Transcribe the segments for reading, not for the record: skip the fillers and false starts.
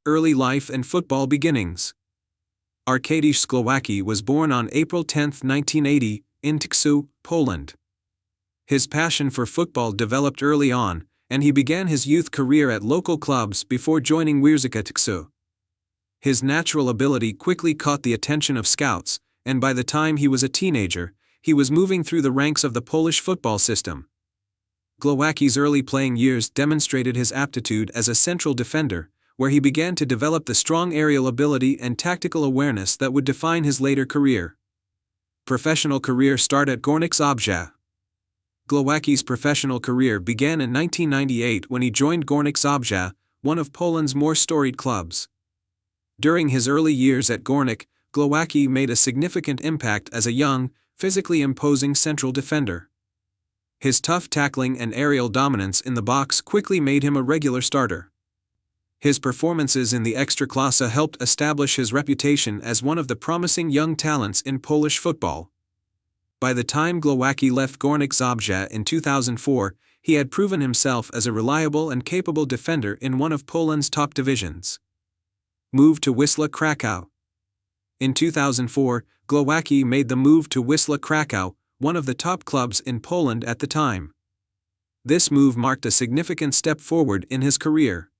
early life and football beginnings. Arkadiusz Głowacki was born on April 10, 1980, in Tychy, Poland. His passion for football developed early on, and he began his youth career at local clubs before joining Wierzcha Tychy. His natural ability quickly caught the attention of scouts, and by the time he was a teenager, he was moving through the ranks of the Polish football system. Głowacki's early playing years demonstrated his aptitude as a central defender, where he began to develop the strong aerial ability and tactical awareness that would define his later career. Professional career start at Górnik Zabrze. Głowacki's professional career began in 1998 when he joined Górnik Zabrze, one of Poland's more storied clubs. During his early years at Górnik, Głowacki made a significant impact as a young, physically imposing central defender. His tough tackling and aerial dominance in the box quickly made him a regular starter. His performances in the Ekstraklasa helped establish his reputation as one of the promising young talents in Polish football. By the time Głowacki left Górnik Zabrze in 2004, he had proven himself as a reliable and capable defender in one of Poland's top divisions. Move to Wisła Kraków. In 2004, Głowacki made the move to Wisła Kraków, one of the top clubs in Poland at the time. This move marked a significant step forward in his career.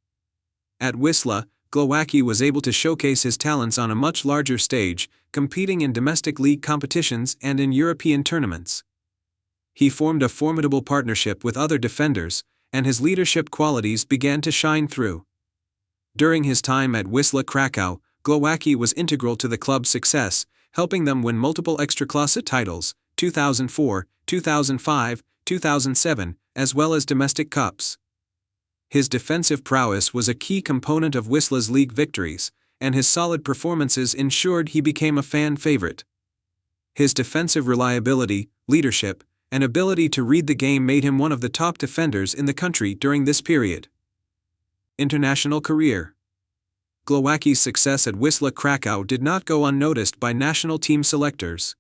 At Wisła, Głowacki was able to showcase his talents on a much larger stage, competing in domestic league competitions and in European tournaments. He formed a formidable partnership with other defenders, and his leadership qualities began to shine through. During his time at Wisła Kraków, Głowacki was integral to the club's success, helping them win multiple Ekstraklasa titles, 2004, 2005, 2007, as well as domestic cups. His defensive prowess was a key component of Wisla's league victories, and his solid performances ensured he became a fan favorite. His defensive reliability, leadership, and ability to read the game made him one of the top defenders in the country during this period. International career. Głowacki's success at Wisła Kraków did not go unnoticed by national team selectors.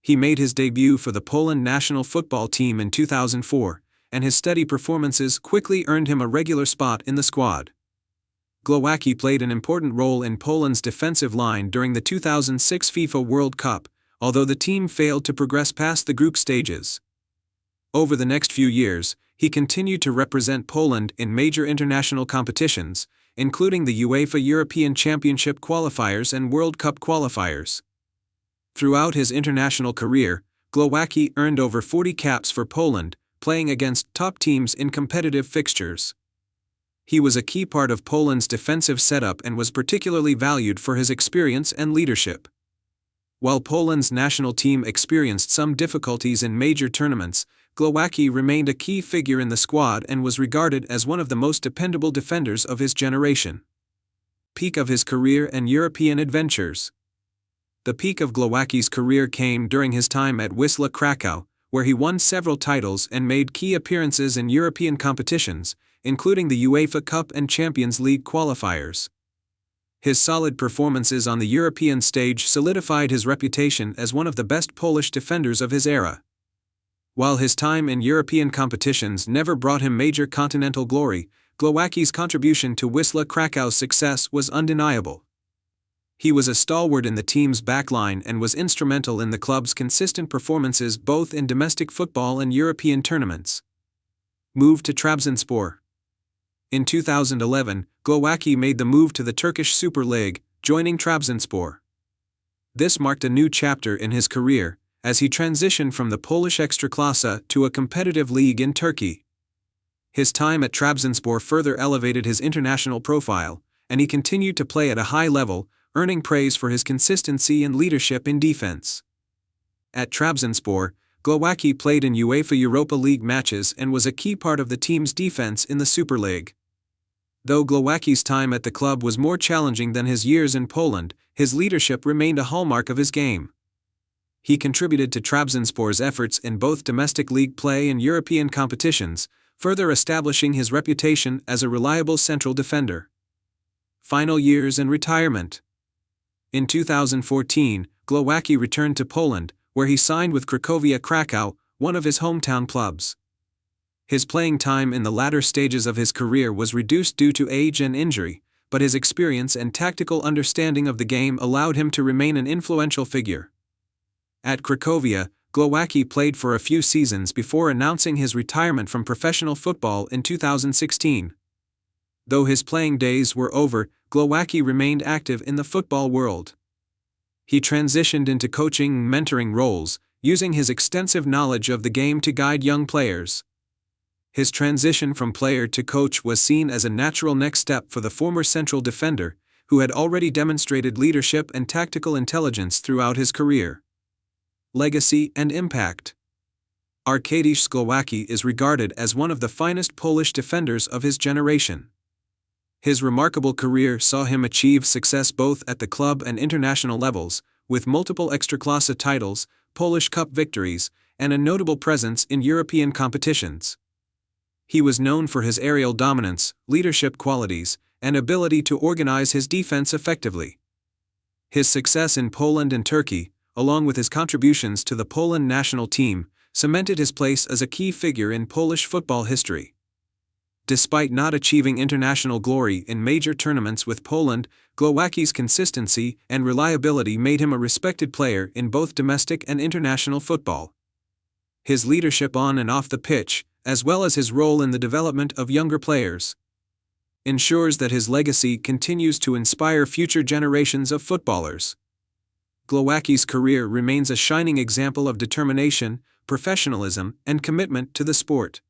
He made his debut for the Poland national football team in 2004, and his steady performances quickly earned him a regular spot in the squad. Głowacki played an important role in Poland's defensive line during the 2006 FIFA World Cup, although the team failed to progress past the group stages. Over the next few years, he continued to represent Poland in major international competitions, including the UEFA European Championship qualifiers and World Cup qualifiers. Throughout his international career, Głowacki earned over 40 caps for Poland, playing against top teams in competitive fixtures. He was a key part of Poland's defensive setup and was particularly valued for his experience and leadership. While Poland's national team experienced some difficulties in major tournaments, Głowacki remained a key figure in the squad and was regarded as one of the most dependable defenders of his generation. Peak of his career and European adventures. The peak of Głowacki's career came during his time at Wisła Kraków, where he won several titles and made key appearances in European competitions, including the UEFA Cup and Champions League qualifiers. His solid performances on the European stage solidified his reputation as one of the best Polish defenders of his era. While his time in European competitions never brought him major continental glory, Głowacki's contribution to Wisła Krakow's success was undeniable. He was a stalwart in the team's backline and was instrumental in the club's consistent performances both in domestic football and European tournaments. Move to Trabzonspor. In 2011, Głowacki made the move to the Turkish Super League, joining Trabzonspor. This marked a new chapter in his career, as he transitioned from the Polish Ekstraklasa to a competitive league in Turkey. His time at Trabzonspor further elevated his international profile, and he continued to play at a high level, earning praise for his consistency and leadership in defense. At Trabzonspor, Głowacki played in UEFA Europa League matches and was a key part of the team's defense in the Super League. Though Głowacki's time at the club was more challenging than his years in Poland, his leadership remained a hallmark of his game. He contributed to Trabzonspor's efforts in both domestic league play and European competitions, further establishing his reputation as a reliable central defender. Final years and retirement. In 2014, Głowacki returned to Poland, where he signed with Cracovia Kraków, one of his hometown clubs. His playing time in the latter stages of his career was reduced due to age and injury, but his experience and tactical understanding of the game allowed him to remain an influential figure. At Cracovia, Głowacki played for a few seasons before announcing his retirement from professional football in 2016. Though his playing days were over, Głowacki remained active in the football world. He transitioned into coaching and mentoring roles, using his extensive knowledge of the game to guide young players. His transition from player to coach was seen as a natural next step for the former central defender, who had already demonstrated leadership and tactical intelligence throughout his career. Legacy and impact. Arkadiusz Głowacki is regarded as one of the finest Polish defenders of his generation. His remarkable career saw him achieve success both at the club and international levels, with multiple Ekstraklasa titles, Polish Cup victories, and a notable presence in European competitions. He was known for his aerial dominance, leadership qualities, and ability to organize his defense effectively. His success in Poland and Turkey, along with his contributions to the Poland national team, cemented his place as a key figure in Polish football history. Despite not achieving international glory in major tournaments with Poland, Głowacki's consistency and reliability made him a respected player in both domestic and international football. His leadership on and off the pitch, as well as his role in the development of younger players, ensures that his legacy continues to inspire future generations of footballers. Głowacki's career remains a shining example of determination, professionalism, and commitment to the sport.